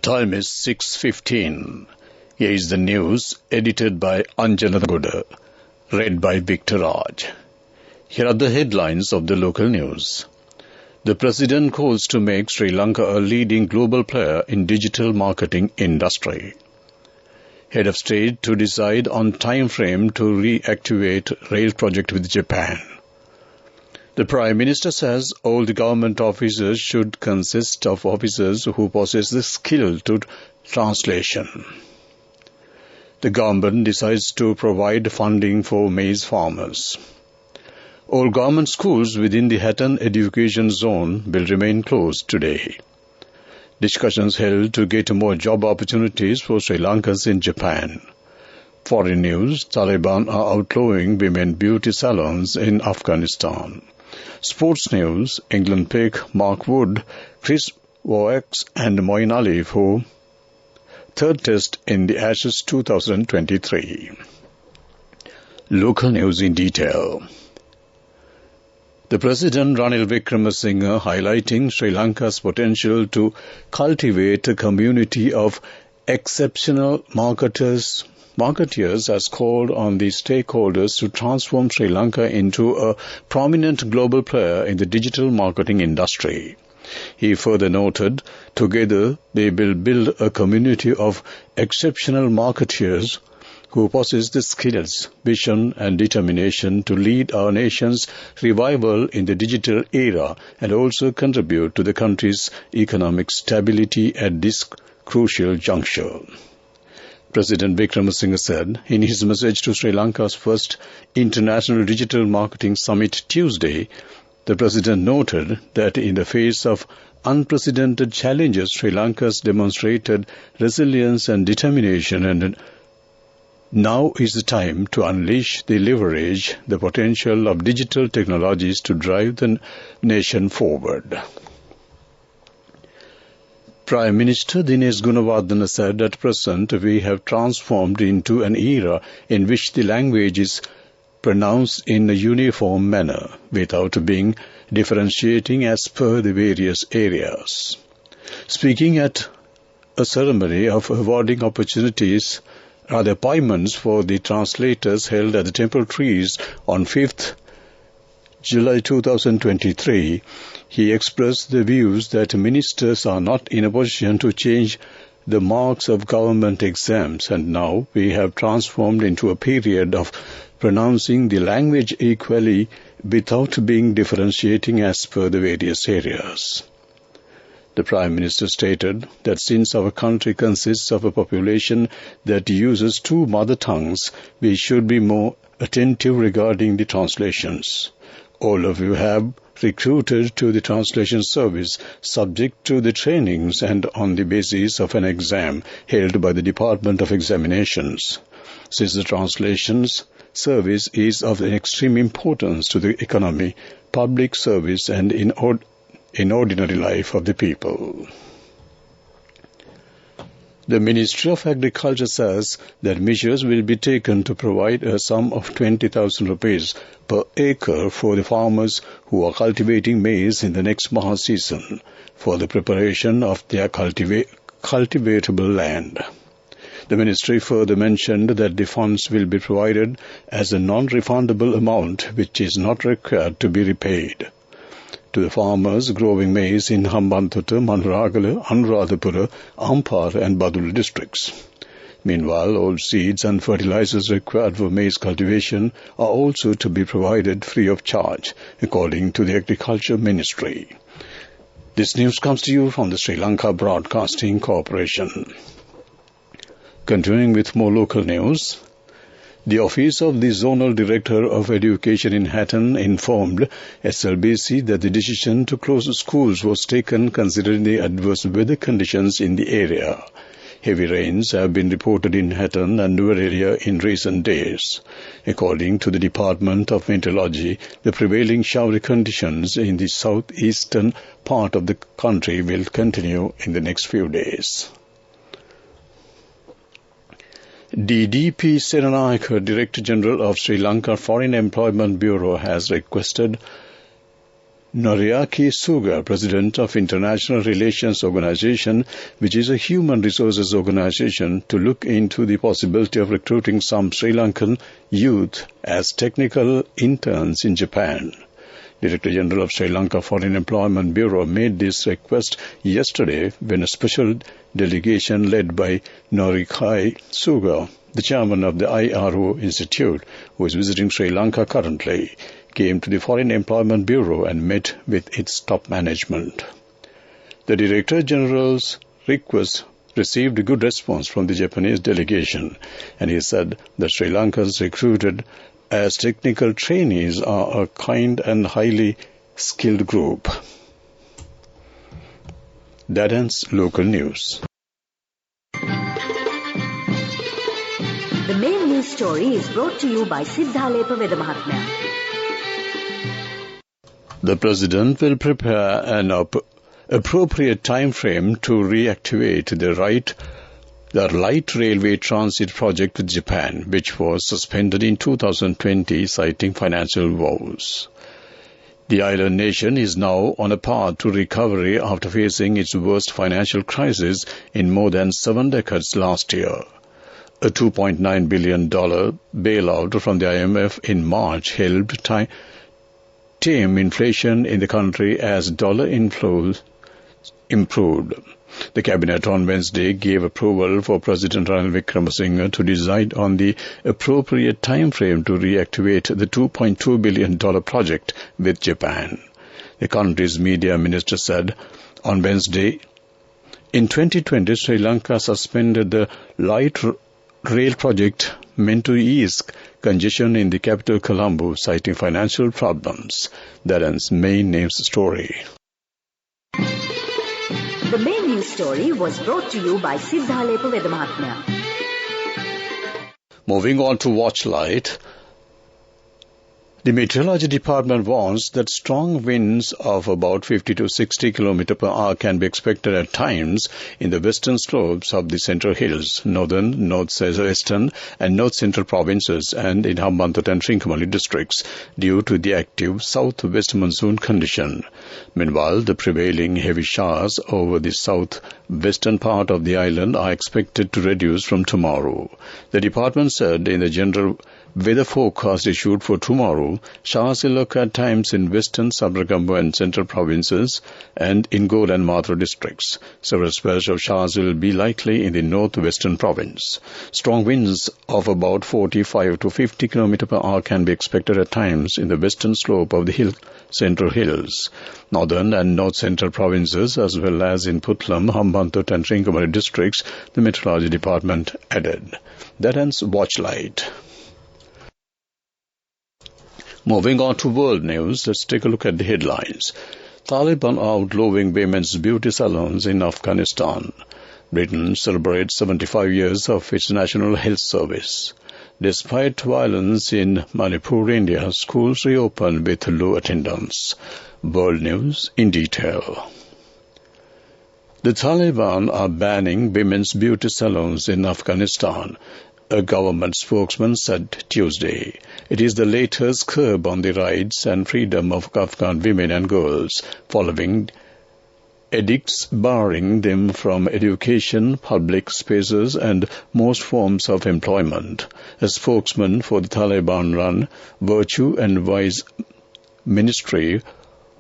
The time is 6:15. Here is the news, edited by Anjana Goda, read by Victor Raj. Here are the headlines of the local news. The President calls to make Sri Lanka a leading global player in digital marketing industry. Head of State to decide on time frame to reactivate rail project with Japan. The Prime Minister says all the government officers should consist of officers who possess the skill to translation. The government decides to provide funding for maize farmers. All government schools within the Hatton education zone will remain closed today. Discussions held to get more job opportunities for Sri Lankans in Japan. Foreign news, Taliban are outlawing women beauty salons in Afghanistan. Sports news, England pick Mark Wood, Chris Woakes and Moeen Ali for third test in the Ashes 2023. Local news in detail. The President Ranil Wickremesinghe highlighting Sri Lanka's potential to cultivate a community of exceptional marketeers has called on the stakeholders to transform Sri Lanka into a prominent global player in the digital marketing industry. He further noted, together they will build a community of exceptional marketeers who possess the skills, vision and determination to lead our nation's revival in the digital era and also contribute to the country's economic stability at this crucial juncture. President Wickremesinghe said in his message to Sri Lanka's first International Digital Marketing Summit Tuesday, the President noted that in the face of unprecedented challenges, Sri Lanka has demonstrated resilience and determination, and now is the time to unleash the leverage, the potential of digital technologies to drive the nation forward. Prime Minister Dinesh Gunawardena said at present we have transformed into an era in which the language is pronounced in a uniform manner without being differentiating as per the various areas. Speaking at a ceremony of awarding appointments for the translators held at the Temple Trees on 5th July 2023, he expressed the views that ministers are not in a position to change the marks of government exams, and now we have transformed into a period of pronouncing the language equally without being differentiating as per the various areas. The Prime Minister stated that since our country consists of a population that uses two mother tongues, we should be more attentive regarding the translations. All of you have recruited to the translation service subject to the trainings and on the basis of an exam held by the Department of Examinations. Since the translations service is of extreme importance to the economy, public service and in ordinary life of the people. The Ministry of Agriculture says that measures will be taken to provide a sum of 20,000 rupees per acre for the farmers who are cultivating maize in the next Maha season for the preparation of their cultivatable land. The ministry further mentioned that the funds will be provided as a non-refundable amount which is not required to be repaid to the farmers growing maize in Hambantota, Manuragala, Anuradhapura, Ampara and Badula districts. Meanwhile, all seeds and fertilizers required for maize cultivation are also to be provided free of charge, according to the Agriculture Ministry. This news comes to you from the Sri Lanka Broadcasting Corporation. Continuing with more local news, the Office of the Zonal Director of Education in Hatton informed SLBC that the decision to close schools was taken considering the adverse weather conditions in the area. Heavy rains have been reported in Hatton and Nuwara area in recent days. According to the Department of Meteorology, the prevailing showery conditions in the southeastern part of the country will continue in the next few days. DDP Seranayake, Director General of Sri Lanka Foreign Employment Bureau, has requested Noriaki Suga, president of International Relations Organization, which is a human resources organization, to look into the possibility of recruiting some Sri Lankan youth as technical interns in Japan. Director General of Sri Lanka Foreign Employment Bureau made this request yesterday when a special delegation led by Noriaki Suga, the chairman of the IRO Institute, who is visiting Sri Lanka currently, came to the Foreign Employment Bureau and met with its top management. The Director General's request received a good response from the Japanese delegation, and he said that Sri Lankans recruited as technical trainees are a kind and highly skilled group. That ends local news. The main news story is brought to you by Siddhalepa Vedamahatmya. The President will prepare an appropriate time frame to reactivate the light railway transit project with Japan, which was suspended in 2020, citing financial woes. The island nation is now on a path to recovery after facing its worst financial crisis in more than 7 decades last year. A $2.9 billion bailout from the IMF in March helped tame inflation in the country as dollar inflows improved. The cabinet on Wednesday gave approval for President Ranil Wickremesinghe to decide on the appropriate time frame to reactivate the $2.2 billion project with Japan. The country's media minister said on Wednesday, in 2020, Sri Lanka suspended the light rail project meant to ease congestion in the capital Colombo, citing financial problems. That ends main news story. The main news story was brought to you by Siddhalepa Vedamahatmya. Moving on to Watchlight. The Meteorology Department warns that strong winds of about 50 to 60 km per hour can be expected at times in the western slopes of the Central Hills, northern, northwestern and north-central provinces and in Hambantota and Trincomalee districts due to the active southwest monsoon condition. Meanwhile, the prevailing heavy showers over the southwestern part of the island are expected to reduce from tomorrow. The department said in the general weather forecast issued for tomorrow, showers will occur at times in western, Sabargambo and central provinces and in Galle and Mathura districts. Several spells of showers will be likely in the northwestern province. Strong winds of about 45 to 50 km per hour can be expected at times in the western slope of the Central Hills, northern and north-central provinces, as well as in Putlam, Hambantota and Trincomalee districts, the Meteorology Department added. That ends Watchlight. Moving on to world news, let's take a look at the headlines. Taliban outlawing women's beauty salons in Afghanistan. Britain celebrates 75 years of its National Health Service. Despite violence in Manipur, India, schools reopen with low attendance. World news in detail. The Taliban are banning women's beauty salons in Afghanistan, a government spokesman said Tuesday. It is the latest curb on the rights and freedom of Afghan women and girls, following edicts barring them from education, public spaces and most forms of employment. A spokesman for the Taliban-run Virtue and Vice Ministry,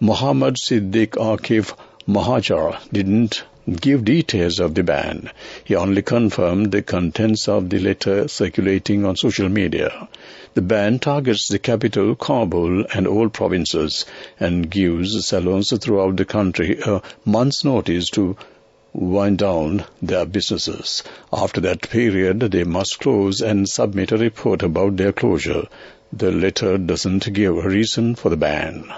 Mohammad Siddiq Akif Mahajar, didn't give details of the ban. He only confirmed the contents of the letter circulating on social media. The ban targets the capital, Kabul, and all provinces and gives salons throughout the country a month's notice to wind down their businesses. After that period, they must close and submit a report about their closure. The letter doesn't give a reason for the ban.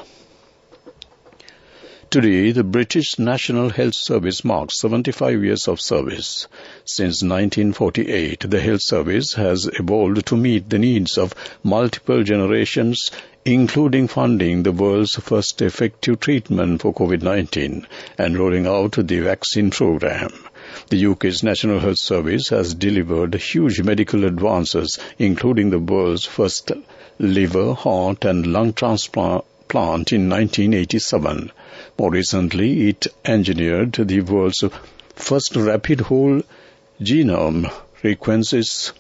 Today, the British National Health Service marks 75 years of service. Since 1948, the health service has evolved to meet the needs of multiple generations, including funding the world's first effective treatment for COVID-19 and rolling out the vaccine program. The UK's National Health Service has delivered huge medical advances, including the world's first liver, heart and lung transplant plant in 1987. More recently, it engineered the world's first rapid whole genome sequences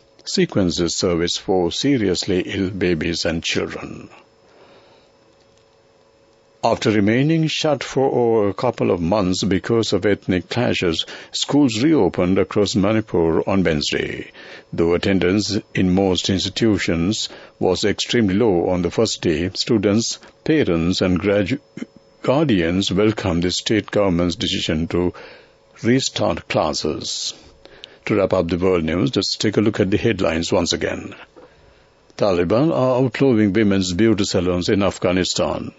service for seriously ill babies and children. After remaining shut for over a couple of months because of ethnic clashes, schools reopened across Manipur on Wednesday. Though attendance in most institutions was extremely low on the first day, students, parents and guardians welcomed the state government's decision to restart classes. To wrap up the world news, let's take a look at the headlines once again. Taliban are outlawing women's beauty salons in Afghanistan.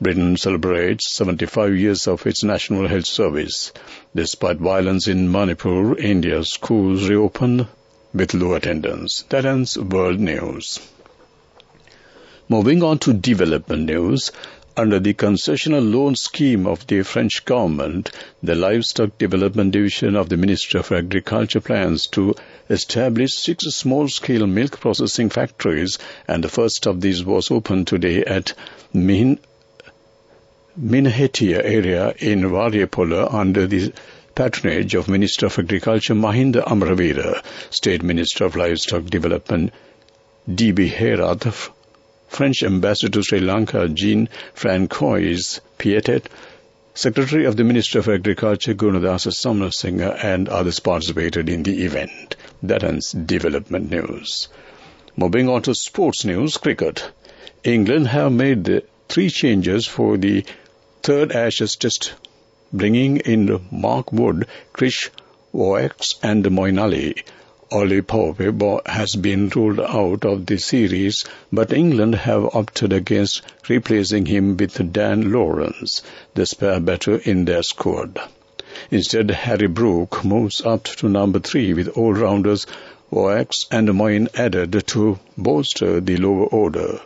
Britain celebrates 75 years of its National Health Service. Despite violence in Manipur, India's schools reopened with low attendance. That ends world news. Moving on to development news. Under the concessional loan scheme of the French government, the Livestock Development Division of the Ministry of Agriculture plans to establish 6 small-scale milk processing factories, and the first of these was opened today at Minhetia area in Varyapola under the patronage of Minister of Agriculture Mahinda Amravira, State Minister of Livestock Development D.B. Herath, French Ambassador to Sri Lanka Jean-Francois Pietet, Secretary of the Ministry of Agriculture Gunadasa Samarasinha and others participated in the event. That ends development news. Moving on to sports news, cricket. England have made the 3 changes for the 3rd Ashes Test, bringing in Mark Wood, Chris Woakes and Moeen Ali. Ollie Pope has been ruled out of the series, but England have opted against replacing him with Dan Lawrence, the spare batter in their squad. Instead, Harry Brook moves up to number 3 with all-rounders Woakes and Moeen added to bolster the lower order.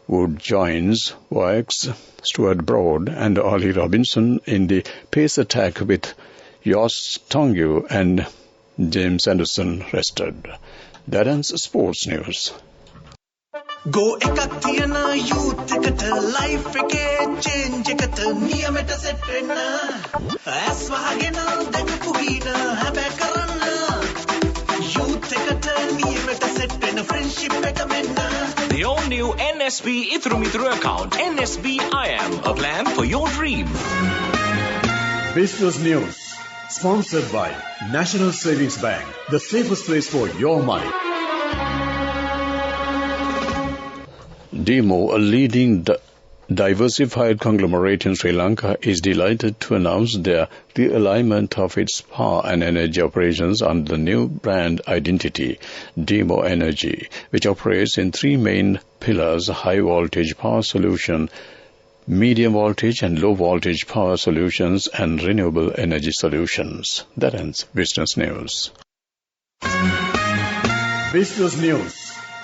Wood joins Woakes, Stuart Broad and Ollie Robinson in the pace attack with Josh Tongue and James Anderson rested. That ends sports news. Go ekak thiyana youth eකට life එකේ change එකට නියමෙට set වෙන්න ඇස් වහගෙන දැකපු ගින හැබැයි කරන්න youth එකට නියමෙට set වෙන්න friendship එක මෙන්න. The all new NSB Ithru account, NSB IM, a plan for your dream. Business news. Sponsored by National Savings Bank, the safest place for your money. DEMO, a leading diversified conglomerate in Sri Lanka, is delighted to announce their realignment of its power and energy operations under the new brand identity, DEMO Energy, which operates in 3 main pillars: high voltage power solution, medium voltage and low voltage power solutions, and renewable energy solutions. That ends business news. Business news.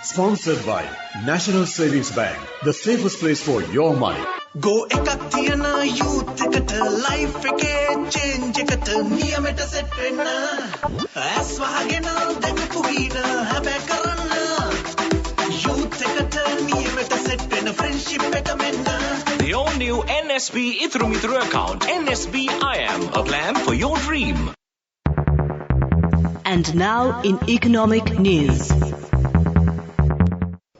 Sponsored by National Savings Bank, the safest place for your money. Go ekak thiyana youth එකට life එකේ change එකට නියමෙට set වෙන්න ඇස් වහගෙන දැකපු ගින හැබැයි කරන්න youth එකට නියමෙට set වෙන්න friendship එක මෙන්න. The all new NSB Ithru account, NSB IM, a plan for your dream. And now in economic news.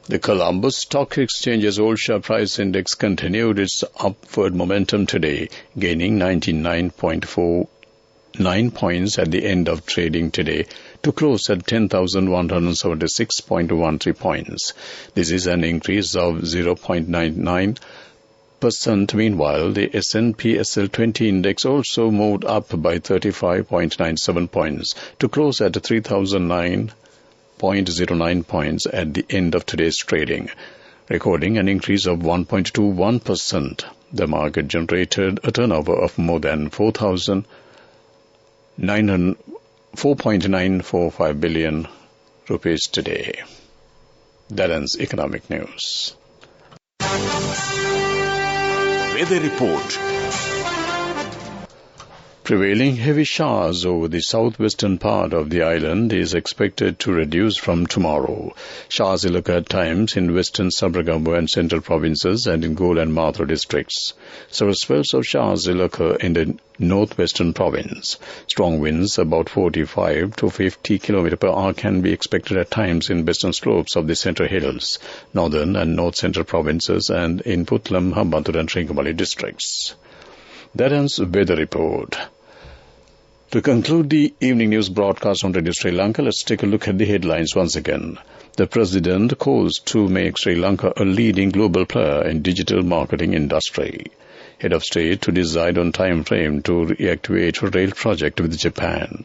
The Colombo Stock Exchange's all-share price index continued its upward momentum today, gaining 99.49 points at the end of trading today to close at 10,176.13 points. This is an increase of 0.99%. Meanwhile, the S&P SL20 index also moved up by 35.97 points to close at 3,009.09 points at the end of today's trading, recording an increase of 1.21%. The market generated a turnover of more than 4.945 billion rupees today. That ends economic news. Weather report. Prevailing heavy showers over the southwestern part of the island is expected to reduce from tomorrow. Showers will occur at times in western Sabaragamu and central provinces and in Gol and Mathura districts. Several spells of showers will occur in the northwestern province. Strong winds, about 45 to 50 km per hour, can be expected at times in western slopes of the central hills, northern and north central provinces, and in Putlam, Hambantota and Trincomalee districts. That ends the weather report. To conclude the evening news broadcast on Radio Sri Lanka, let's take a look at the headlines once again. The President calls to make Sri Lanka a leading global player in digital marketing industry. Head of State to decide on time frame to reactivate rail project with Japan.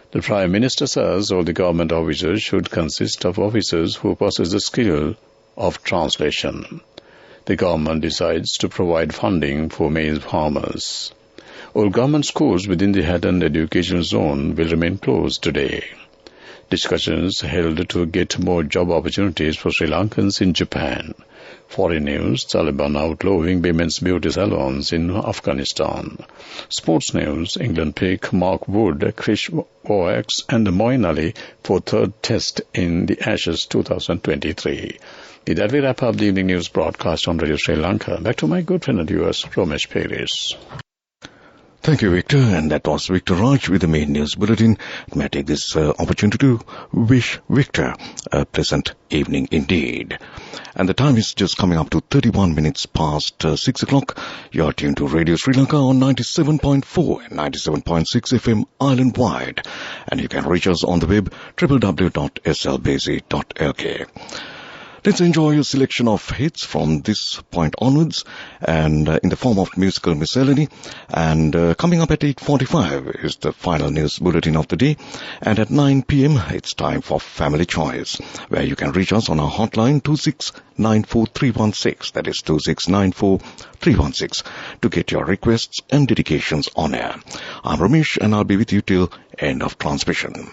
The Prime Minister says all the government officers should consist of officers who possess the skill of translation. The government decides to provide funding for maize farmers. All government schools within the Haddon education zone will remain closed today. Discussions held to get more job opportunities for Sri Lankans in Japan. Foreign news, Taliban outlawing women's beauty salons in Afghanistan. Sports news, England pick Mark Wood, Chris Woaks and Moeen Ali for third test in the Ashes 2023. With that, we wrap up the evening news broadcast on Radio Sri Lanka. Back to my good friend and yours, Romesh Paris. Thank you, Victor. And that was Victor Raj with the main news bulletin. May I take this opportunity to wish Victor a pleasant evening indeed. And the time is just coming up to 31 minutes past 6 o'clock. You're tuned to Radio Sri Lanka on 97.4 and 97.6 FM island-wide. And you can reach us on the web, www.slbc.lk. Let's enjoy your selection of hits from this point onwards and in the form of musical miscellany. And coming up at 8:45 is the final news bulletin of the day. And at 9 p.m. it's time for Family Choice, where you can reach us on our hotline 2694316. That is 2694316 to get your requests and dedications on air. I'm Ramesh and I'll be with you till end of transmission.